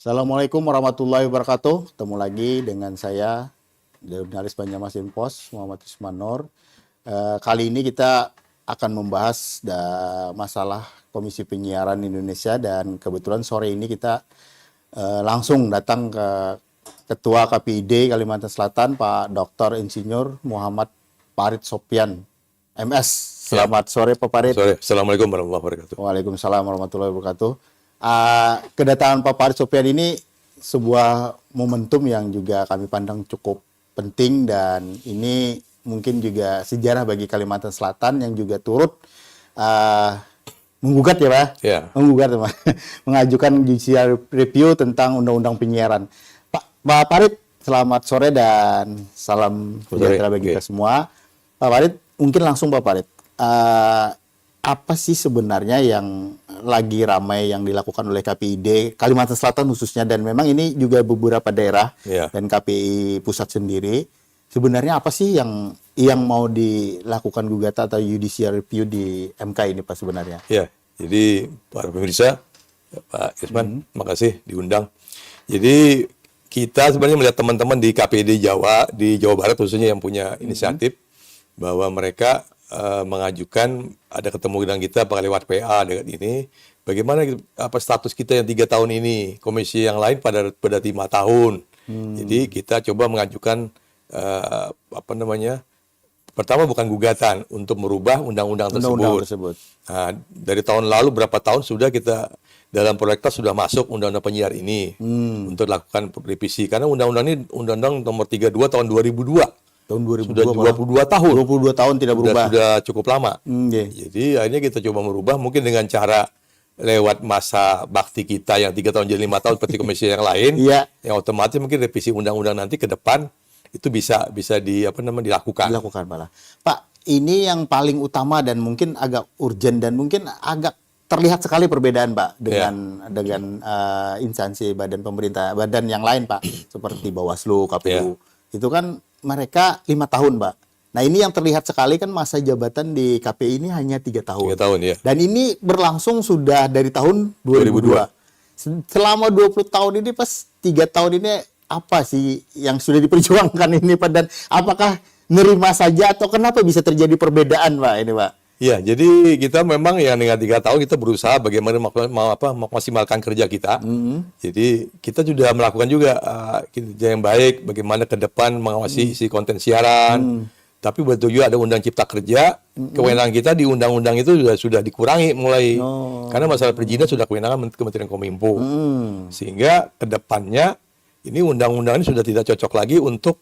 Assalamualaikum warahmatullahi wabarakatuh. Ketemu lagi dengan saya, jurnalis Banjarmasin Post, Muhammad Isman Nur. Kali ini kita akan membahas masalah Komisi Penyiaran Indonesia, dan kebetulan sore ini kita langsung datang ke Ketua KPID Kalimantan Selatan, Pak Dr. Insinyur Muhammad Farid Sopyan, MS. Selamat sore Pak Farid. Sore. Assalamualaikum warahmatullahi wabarakatuh. Waalaikumsalam warahmatullahi wabarakatuh. Kedatangan Pak Farid Sopyan ini sebuah momentum yang juga kami pandang cukup penting, dan ini mungkin juga sejarah bagi Kalimantan Selatan yang juga turut menggugat ya Pak? Ya. Menggugat Pak. Mengajukan judicial review tentang undang-undang penyiaran. Pak Farid, selamat sore dan salam sejahtera bagi kita semua. Pak Farid, mungkin langsung Pak Farid, apa sih sebenarnya yang lagi ramai yang dilakukan oleh KPID Kalimantan Selatan khususnya, dan memang ini juga beberapa daerah dan KPI pusat sendiri, sebenarnya apa sih yang mau dilakukan gugatan atau judicial review di MK ini Pak sebenarnya? Ya, jadi para pemirsa, Pak Isman, makasih diundang. Jadi kita sebenarnya melihat teman-teman di KPID di Jawa Barat khususnya yang punya inisiatif bahwa mereka mengajukan, ada ketemu dengan kita lewat PA dengan ini, bagaimana status kita yang 3 tahun ini, komisi yang lain pada 5 tahun. Jadi kita coba mengajukan pertama bukan gugatan untuk merubah undang-undang tersebut. Nah, dari tahun lalu berapa tahun sudah kita dalam prolegnas sudah masuk undang-undang penyiar ini untuk lakukan revisi, karena undang-undang ini undang-undang nomor 32 tahun 2002. Tahun 2002 sudah 22 tahun. 22 tahun tidak berubah. Sudah cukup lama. Jadi akhirnya kita coba merubah mungkin dengan cara lewat masa bakti kita yang 3 tahun jadi 5 tahun seperti komisi yang lain. Yang otomatis mungkin revisi undang-undang nanti ke depan itu bisa dilakukan. Dilakukan malah. Pak, ini yang paling utama dan mungkin agak urgent dan mungkin agak terlihat sekali perbedaan Pak dengan instansi badan pemerintah, badan yang lain Pak, seperti Bawaslu, KPU. Itu kan mereka 5 tahun, Pak. Nah, ini yang terlihat sekali kan masa jabatan di KPI ini hanya 3 tahun. 3 tahun, ya. Dan ini berlangsung sudah dari tahun 2002. Selama 20 tahun ini, pas 3 tahun ini apa sih yang sudah diperjuangkan ini, Pak? Dan apakah nerima saja atau kenapa bisa terjadi perbedaan, Pak, ini, Pak? Ya, jadi kita memang ya dengan 3 tahun kita berusaha bagaimana memaksimalkan kerja kita. Jadi kita sudah melakukan juga kerja yang baik, bagaimana ke depan mengawasi isi konten siaran. Tapi betul juga ada undang cipta kerja, kewenangan kita di undang-undang itu sudah dikurangi mulai. Karena masalah perizinan sudah kewenangan Kementerian Kominfo. Sehingga ke depannya ini undang-undang ini sudah tidak cocok lagi untuk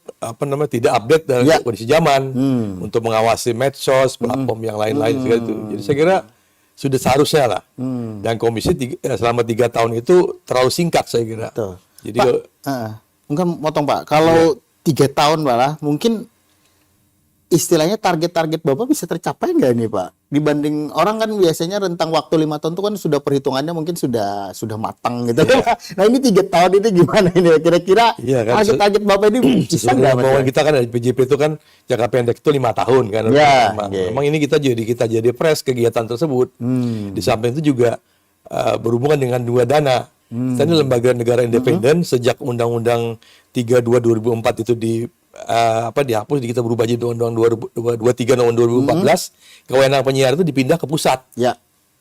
tidak update dalam kondisi zaman, untuk mengawasi medsos, platform yang lain-lain segala itu. Jadi saya kira sudah seharusnya lah. Dan komisi selama 3 tahun itu terlalu singkat saya kira. Betul. Jadi Pak, mungkin motong Pak, kalau 3 tahun malah mungkin istilahnya target-target Bapak bisa tercapai nggak ini Pak? Dibanding orang kan biasanya rentang waktu 5 tahun itu kan sudah perhitungannya mungkin sudah matang gitu. Nah, ini 3 tahun ini gimana ini? Kira-kira target Bapak ini bisa nggak? Kita kan dari PJP itu kan jangka pendek itu 5 tahun kan. Memang ini kita jadi press kegiatan tersebut. Di samping itu juga berhubungan dengan 2 dana. Kita ini lembaga negara independen sejak Undang-Undang 32 2004 itu dihapus, kita berubah jadi Undang-Undang 23 tahun 2014, kewenangan penyiaran itu dipindah ke pusat.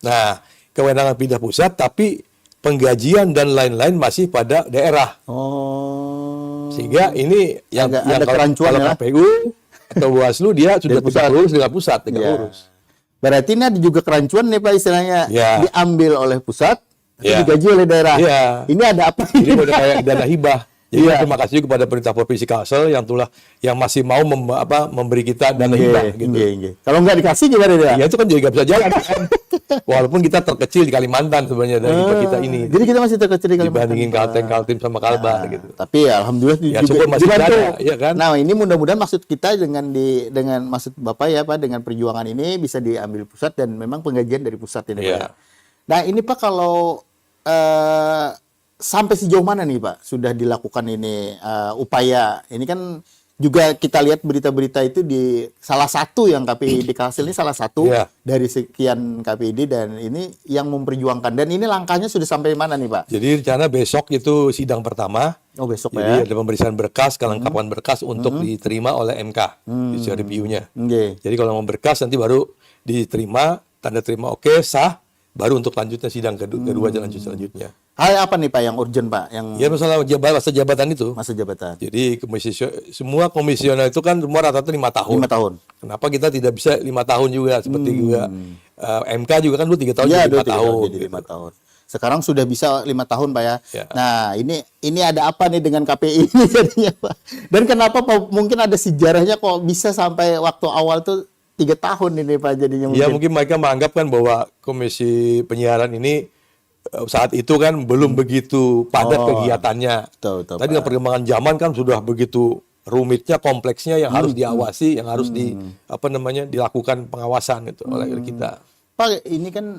Nah, kewenangan pindah pusat, tapi penggajian dan lain-lain masih pada daerah. Sehingga ini yang kalau KPU atau Bawaslu dia sudah urus dengan pusat, urus. Berarti ini ada juga kerancuan nih Pak istilahnya, diambil oleh pusat, digaji oleh daerah. Ini ada apa? Ini udah kayak dana hibah. Jadi terima kasih kepada pemerintah provinsi Kalsel yang masih mau memberi kita dana hibah gitu. Kalau nggak dikasih gimana dia? Ya itu kan jadi nggak bisa jalan kan. Walaupun kita terkecil di Kalimantan sebenarnya dari kita ini. Jadi kita masih terkecil di Kalimantan. Dibandingin Kaltim sama Kalbar gitu. Tapi ya alhamdulillah juga masih ada, ya kan? Nah, ini mudah-mudahan maksud kita dengan maksud Bapak ya Pak, dengan perjuangan ini bisa diambil pusat dan memang penggajian dari pusat ini Pak. Nah, ini Pak kalau sampai sejauh mana nih Pak sudah dilakukan ini upaya? Ini kan juga kita lihat berita-berita itu di salah satu yang KPID Kalsel ini salah satu Iya. dari sekian KPID dan ini yang memperjuangkan. Dan ini langkahnya sudah sampai mana nih Pak? Jadi rencana besok itu sidang pertama. Oh besok Jadi ya? ada pemeriksaan berkas, kelengkapan berkas untuk diterima oleh MK judicial review-nya. Oke. Jadi kalau mau berkas nanti baru diterima, tanda terima oke, sah, baru untuk lanjutnya sidang kedua dan lanjut selanjutnya. Hal apa nih Pak yang urgent Pak? Yang Ya masalah masa jabatan itu. masa jabatan? Jadi semua komisioner itu kan semua rata-rata 5 tahun. 5 tahun. Kenapa kita tidak bisa 5 tahun juga seperti juga MK juga kan dulu 3 tahun Iya, jadi 5 tahun. jadi gitu. 5 tahun. Sekarang sudah bisa 5 tahun Pak ya. Ya. Nah, ini ada apa nih dengan KPI ini jadinya Pak? Dan kenapa Pak, mungkin ada sejarahnya kok bisa sampai waktu awal tuh 3 tahun ini Pak jadinya Ya mungkin. mungkin mereka menganggap kan bahwa Komisi Penyiaran ini saat itu kan belum begitu padat kegiatannya. Betul, Tadi Pak. dengan perkembangan zaman kan sudah begitu rumitnya, kompleksnya yang harus diawasi, yang harus dilakukan pengawasan itu oleh kita. Pak, ini kan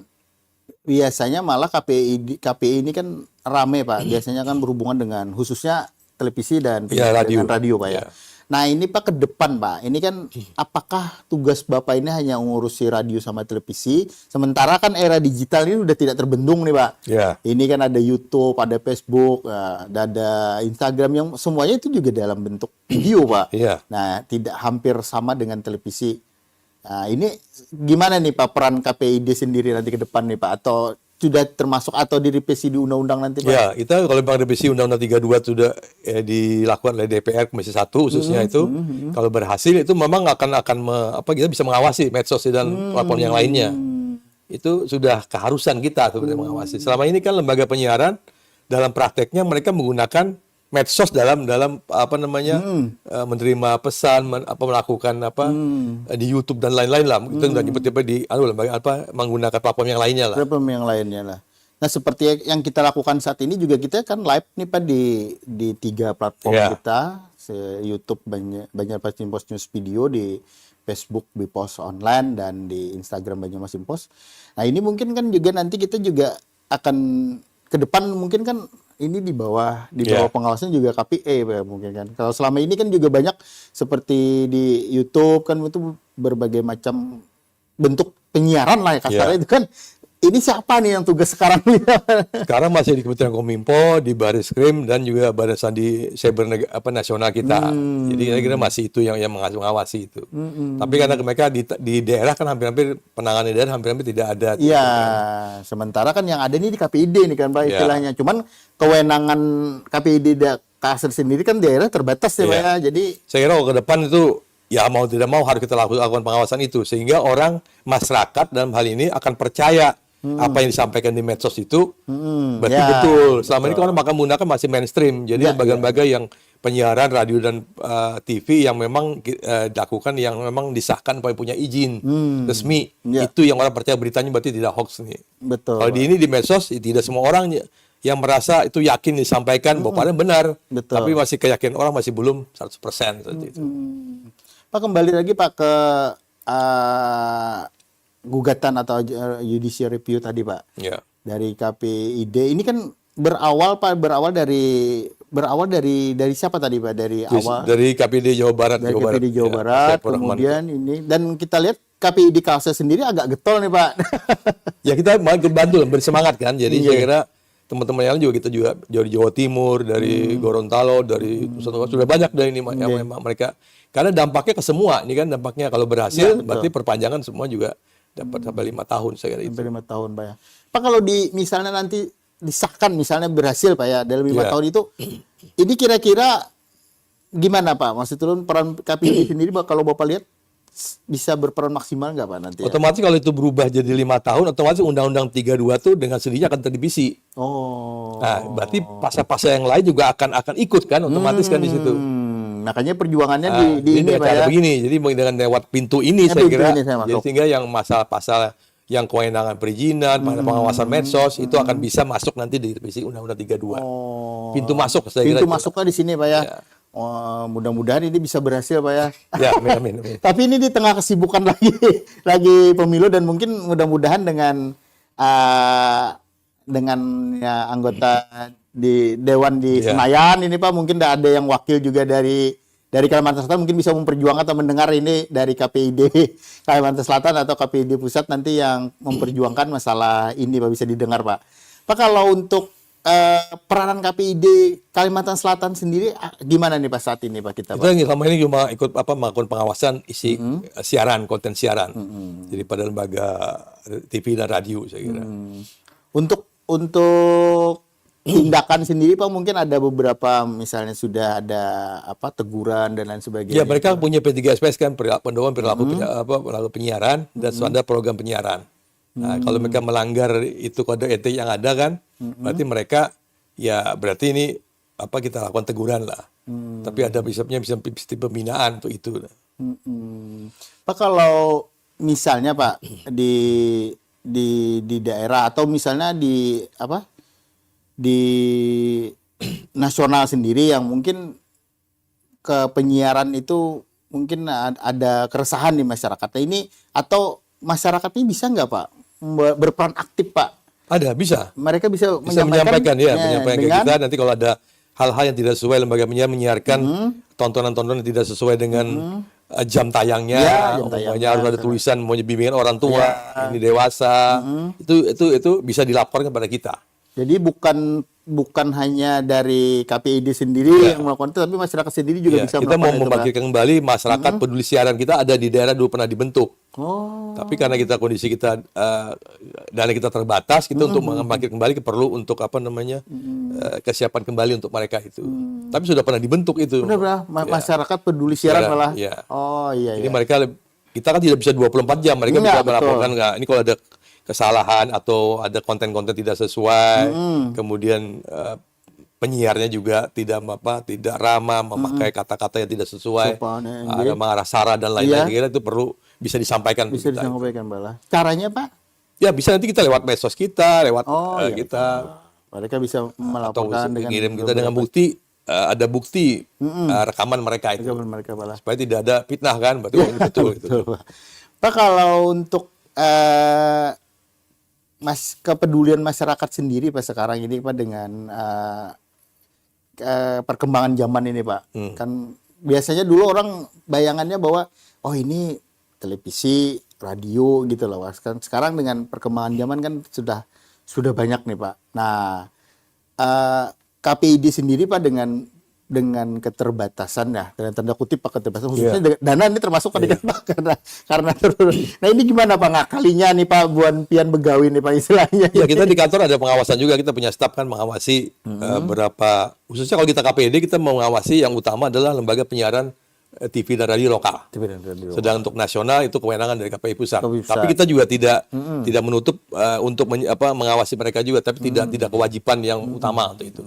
biasanya malah KPI ini kan rame Pak. Biasanya kan berhubungan dengan khususnya televisi dan Ya, radio. dengan radio Pak ya. Ya. Nah ini Pak ke depan Pak, ini kan apakah tugas Bapak ini hanya mengurusi radio sama televisi, sementara kan era digital ini udah tidak terbendung nih Pak. Ya. Ini kan ada YouTube, ada Facebook, ada Instagram yang semuanya itu juga dalam bentuk video Pak. Iya. Nah tidak hampir sama dengan televisi. Nah ini gimana nih Pak peran KPID sendiri nanti ke depan nih Pak, atau sudah termasuk atau direvisi di undang-undang nanti Pak? Ya, kita kalau memang revisi Undang-Undang 32 sudah dilakukan oleh DPR Komisi 1 khususnya itu, kalau berhasil itu memang kita bisa mengawasi medsos dan platform yang lainnya. Itu sudah keharusan kita sebenarnya mengawasi. Selama ini kan lembaga penyiaran dalam prakteknya mereka menggunakan medsos dalam menerima pesan, melakukan di YouTube dan lain-lain lah. Itu sudah tiba-tiba menggunakan platform yang lainnya lah. Platform yang lainnya lah. Nah, seperti yang kita lakukan saat ini juga kita kan live nih Pak di 3 platform Ya. kita, YouTube Banjarmasin Post News Video, di Facebook Bipos Online dan di Instagram Banjarmasin Post. Nah, ini mungkin kan juga nanti kita juga akan ke depan mungkin kan ini di bawah Ya. pengawasan juga KPI Pak, mungkin kan. Kalau selama ini kan juga banyak seperti di YouTube kan itu berbagai macam bentuk penyiaran lah ya kasarnya Ya. itu kan. Ini siapa nih yang tugas sekarang nih? Sekarang masih di Kementerian Kominfo, di Barreskrim dan juga Badan Sandi Cyber Nasional kita. Jadi kira-kira masih itu yang mengawasi itu. Tapi karena mereka di daerah kan hampir-hampir penanganan di daerah hampir-hampir tidak ada. Iya, sementara kan yang ada nih di KPID nih kan Pak Ya. istilahnya. Cuman kewenangan KPID Kalsel sendiri kan daerah terbatas ya Pak Ya. ya. Jadi Saya kira ke depan itu ya mau tidak mau harus kita lakukan pengawasan itu sehingga orang masyarakat dalam hal ini akan percaya apa yang disampaikan di medsos itu berarti Ya, betul. Selama ini kan orang makan menggunakan masih mainstream. Jadi Ya, lembaga-lembaga yang penyiaran radio dan TV yang memang dilakukan yang memang disahkan punya izin resmi. Ya. Itu yang orang percaya beritanya berarti tidak hoax nih. betul. Kalau di medsos tidak semua orang yang merasa itu yakin disampaikan bahwa padahal benar. Betul. Tapi masih keyakinan orang masih belum 100% seperti itu. Pak kembali lagi Pak ke gugatan atau judicial review tadi Pak Ya. dari KPID ini kan berawal dari siapa tadi Pak dari awal Dari KPD Jawa Barat. dari KPID Jawa Ya, Barat Saiful Rahman. kemudian ini dan kita lihat KPID Kalsel sendiri agak getol nih Pak. Ya kita mau bantu bersemangat kan. Jadi Iya. saya kira teman-teman yang lain juga kita juga dari Jawa Timur, dari Gorontalo, dari Nusantara sudah banyak dari ini yang memang mereka karena dampaknya ke semua. Ini kan dampaknya kalau berhasil berarti perpanjangan semua juga dapat sampai 5 tahun saya kira itu. Sampai 5 tahun Pak ya. Pak kalau misalnya nanti disahkan misalnya berhasil Pak ya dalam 5 Iya. tahun itu ini kira-kira gimana Pak? Maksud turun peran KPID sendiri Pak kalau Bapak lihat bisa berperan maksimal nggak Pak nanti ya? Otomatis kalau itu berubah jadi 5 tahun, otomatis Undang-Undang 32 tuh dengan sendirinya akan terrevisi. Oh. Nah, berarti pasal-pasal yang lain juga akan ikut kan, otomatis kan di situ. Makanya perjuangannya Nah, di jadi ini dengan Pak cara ya. begini, jadi dengan lewat pintu ini Ya, saya pintu kira, ini saya jadi masuk. sehingga yang masalah-pasal yang kewenangan perizinan, pengawasan medsos itu akan bisa masuk nanti di revisi Undang-Undang 32. Oh. Pintu masuk saya kira. Pintu itu. masuknya di sini Pak ya. Ya. Oh, mudah-mudahan ini bisa berhasil Pak ya. Ya, amin. Tapi ini di tengah kesibukan lagi pemilu dan mungkin mudah-mudahan dengan ya, anggota di Dewan di Iya. Senayan ini Pak mungkin ada yang wakil juga dari dari Kalimantan Selatan mungkin bisa memperjuangkan atau mendengar ini dari KPID Kalimantan Selatan atau KPID Pusat nanti yang memperjuangkan masalah ini Pak, bisa didengar Pak. Pak, kalau untuk peranan KPID Kalimantan Selatan sendiri gimana nih Pak saat ini Pak kita Pak? Kita yang selama ini cuma ikut melakukan pengawasan isi siaran, konten siaran. Jadi pada lembaga TV dan radio saya kira. Untuk tindakan sendiri Pak, mungkin ada beberapa misalnya sudah ada teguran dan lain sebagainya. Ya, mereka punya P3SPS kan, pedoman perilaku perilaku penyiaran dan standar program penyiaran. Nah, kalau mereka melanggar itu kode etik yang ada kan, berarti mereka berarti ini kita lakukan teguran lah. Tapi ada bisa pembinaan untuk itu. Pak, kalau misalnya Pak di daerah atau misalnya di nasional sendiri yang mungkin ke penyiaran itu mungkin ada keresahan di masyarakat. Nah, ini atau masyarakat ini bisa nggak Pak berperan aktif Pak? Ada, bisa. Mereka bisa menyampaikan menyampaikan ke kita. Nanti kalau ada hal-hal yang tidak sesuai, lembaga penyiaran menyiarkan tontonan-tontonan yang tidak sesuai dengan jam tayangnya, harus ada tulisan mau bimbingan orang tua, ini dewasa, itu bisa dilaporkan kepada kita. Jadi bukan hanya dari KPID sendiri yang melakukan itu, tapi masyarakat sendiri juga bisa kita mau melakukan itu, membangkitkan kembali masyarakat peduli siaran kita ada di daerah dulu pernah dibentuk. Tapi karena kondisi kita dana kita terbatas, kita untuk membangkit kembali perlu untuk kesiapan kembali untuk mereka itu. Tapi sudah pernah dibentuk itu. Benar, masyarakat peduli siaran malah. Ya. Oh iya. Jadi mereka, kita kan tidak bisa 24 jam, mereka bisa melaporkan ini kalau ada kesalahan atau ada konten-konten tidak sesuai, kemudian penyiarnya juga tidak ramah, memakai kata-kata yang tidak sesuai, ada mengarah sara dan lain-lain. Kira itu perlu bisa disampaikan. Bisa disampaikan malah. Caranya Pak? Ya bisa nanti kita lewat medsos kita, lewat kita. Mereka bisa melaporkan atau kirim kita dengan bukti. Ada bukti rekaman mereka itu. Rekaman mereka malah. Supaya tidak ada fitnah kan, berarti betul. Pak, kalau untuk kepedulian masyarakat sendiri Pak sekarang ini Pak dengan perkembangan zaman ini Pak, kan biasanya dulu orang bayangannya bahwa ini televisi, radio gitu loh Pak. Sekarang dengan perkembangan zaman kan sudah banyak nih Pak. Nah, KPID sendiri Pak dengan keterbatasan dengan tanda kutip Pak keterbatasan khususnya dana ini termasuk tadi kan Pak karena nah ini gimana Pak ngakalinya nih Pak buan pian begawi nih Pak istilahnya. Ya, kita di kantor ada pengawasan juga, kita punya staf kan mengawasi berapa, khususnya kalau kita KPID kita mengawasi yang utama adalah lembaga penyiaran TV dan radio lokal. Sedang untuk nasional itu kewenangan dari KPI Pusat. Tapi kita juga tidak menutup untuk mengawasi mereka juga, tapi tidak kewajiban yang utama untuk itu.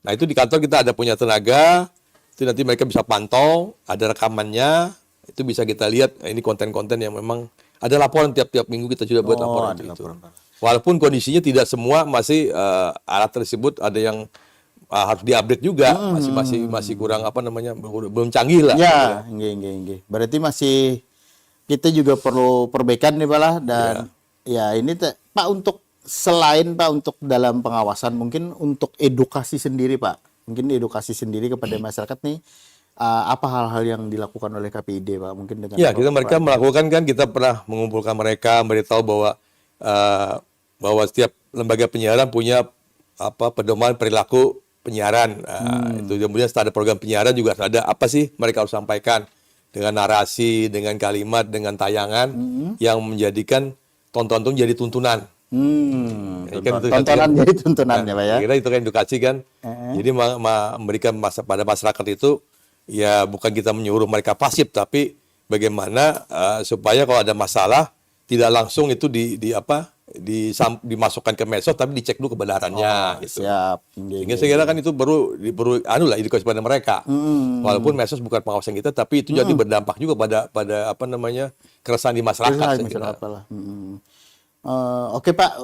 Nah, itu di kantor kita ada punya tenaga, itu nanti mereka bisa pantau, ada rekamannya, itu bisa kita lihat. Ini konten-konten yang memang ada laporan tiap minggu, kita sudah buat laporan itu. Walaupun kondisinya tidak semua masih alat tersebut ada yang harus diupdate juga, masih kurang belum canggih lah. Ya, nggih. Berarti masih kita juga perlu perbaikan nih Pak lah, dan ini Pak selain Pak untuk dalam pengawasan, mungkin untuk edukasi sendiri Pak, mungkin edukasi sendiri kepada masyarakat nih, apa hal-hal yang dilakukan oleh KPID Pak, mungkin dengan mereka melakukan kan, kita pernah mengumpulkan mereka, memberitahu bahwa setiap lembaga penyiaran punya pedoman perilaku penyiaran. Itu kemudian setelah ada program penyiaran juga ada apa sih mereka harus sampaikan dengan narasi, dengan kalimat, dengan tayangan yang menjadikan tonton jadi tuntunan. Tontonan jadi tuntunannya Pak ya. Kira itu kan edukasi kan. Jadi memberikan pada masyarakat itu ya bukan kita menyuruh mereka pasif, tapi bagaimana supaya kalau ada masalah tidak langsung itu dimasukkan ke medsos, tapi dicek dulu kebenarannya gitu. Siap. Sehingga saya kira kan itu baru edukasi pada mereka. Walaupun medsos bukan pengawasan kita, tapi itu jadi berdampak juga pada keresahan di masyarakat. Oke Pak,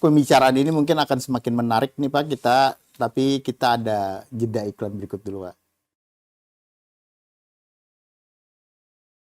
pembicaraan ini mungkin akan semakin menarik nih Pak kita, tapi kita ada jeda iklan berikut dulu Pak.